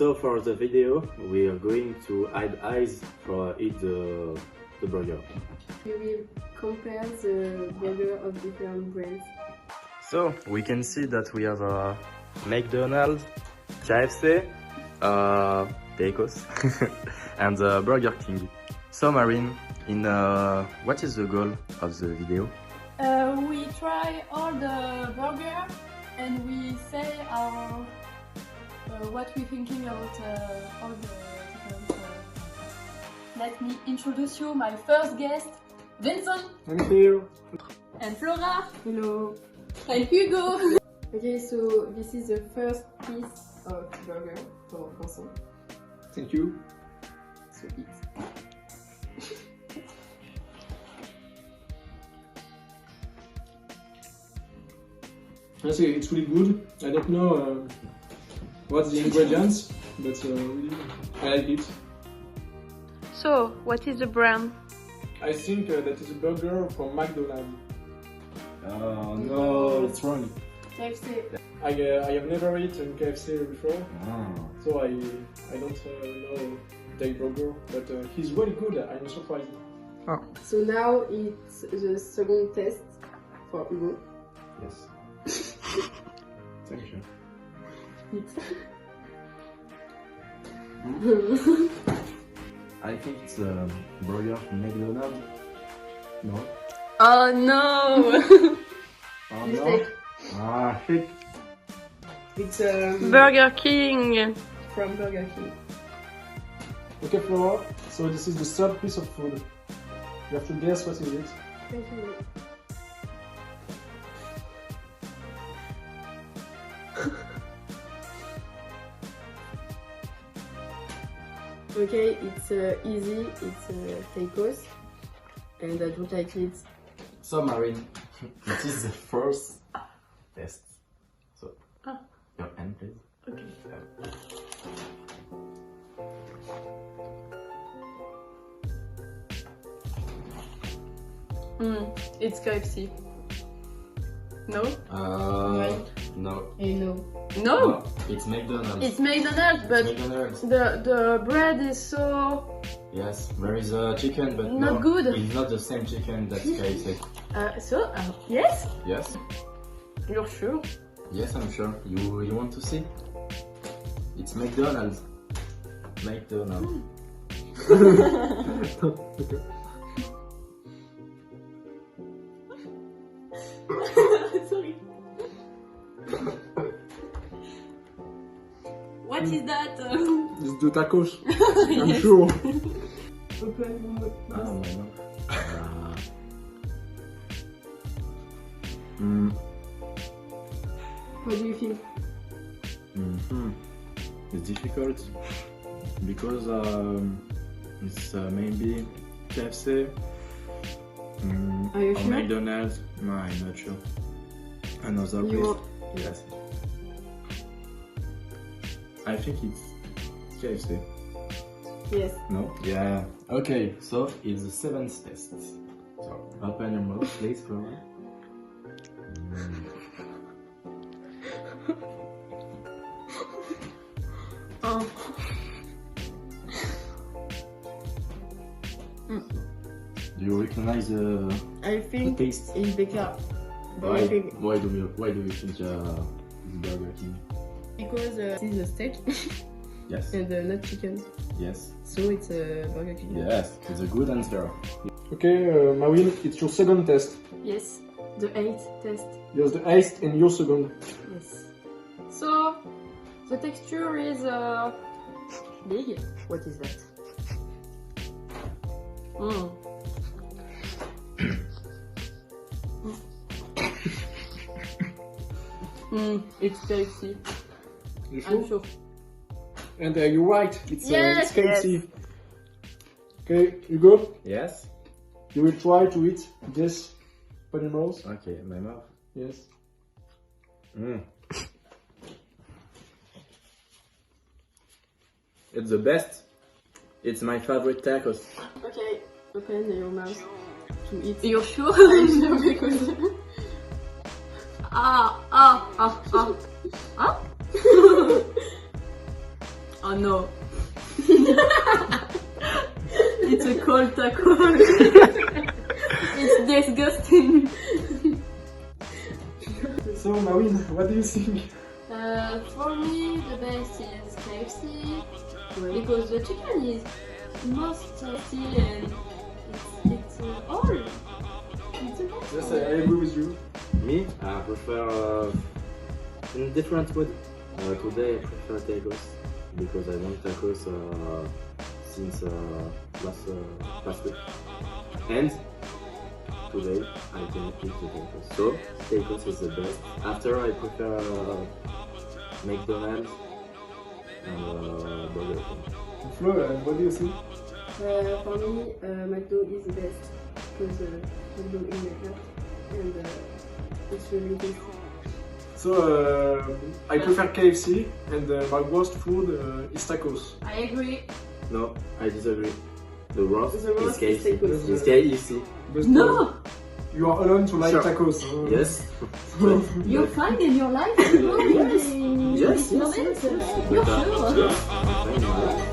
So for the video, we are going to add eyes for eat the burger. We will compare the burger of different brands. So we can see that we have a McDonald's, KFC, Pecos, and Burger King. So Marine, what is the goal of the video? We try all the burger and we say our what we're thinking about all the different. Let me introduce you my first guest, Vincent. Thank you. And Flora. Hello. And Hugo. Okay, so this is the first piece of burger for Vincent. Thank you. So eat. Honestly, it's really good. I don't know what's the ingredients, but really, I like it. So, what is the brand? I think that is a burger from McDonald's. Oh no, it's wrong. KFC. I have never eaten KFC before, so I don't know their burger, but he's really good. I'm surprised. So now it's the second test for Hugo. Yes. Thank you. I think it's a burger from McDonald's. No? Oh no! Oh Mistake. no? Ah, shit. It's Burger King. from Burger King. Okay, Flora. So this is the third piece of food. You have to guess what is it. Thank you. Okay, it's easy, it's tacos, and I don't like it. So Marine, this is the first test. So, your hand please. Okay. It's KFC. No? No. You know. No! It's McDonald's. It's McDonald's, but McDonald's. the bread is so Yes, there is a chicken, but Not no, good. It's not the same chicken that KFC. yes? Yes, You're sure? yes, I'm sure. You want to see? It's McDonald's. McDonald's. Sorry. What is that? It's the tacos. I'm sure. Ah, no. What do you think? It's difficult because it's maybe KFC Are you or sure? McDonald's. No, I'm not sure. Another You place. want- Yes. I think it's KFC. Yes. No? Yeah. Okay, so it's the seventh test. So open your mouth, please, Flora. Oh. Do you recognize the I think taste? it's better. Why? Burger King. Why do you think Burger King? Because this is a steak Yes. and not chicken. Yes. So it's a Burger King. Yes. It's a good answer. Okay, Marine, it's your second test. Yes. The 8th test. Yours the eighth and your second. Yes. So, the texture is Big? What is that? It's KFC. You I'm sure? sure. And you're right. It's Yes, KFC. Okay, Hugo, Yes. you will try to eat this animals. Okay, my mouth. Yes. It's the best. It's my favorite tacos. Okay, open your mouth to eat. You're sure? I'm sure because... Oh no. It's a cold taco. It's disgusting. So, Marine, what do you think? For me, the best is KFC because the chicken is most tasty and it's all. It's the best. Yes, I agree with you. Me, I prefer in different mood. Today I prefer tacos because I want tacos since last week. And today I can eat the tacos. So tacos is the best. After I prefer McDonald's and Burger King. Flo, what do you think? For me, McDo is the best because McDo in my heart and it's really tasty. So, I prefer KFC and my worst food is tacos. I agree. No, I disagree. The roast The roast is is KFC. tacos. It's KFC. But, No! you are alone to like Sure. tacos. Yes. You find in your life? Yes, yes, No yes, answer. yes. You're But, sure? yes, I find my life.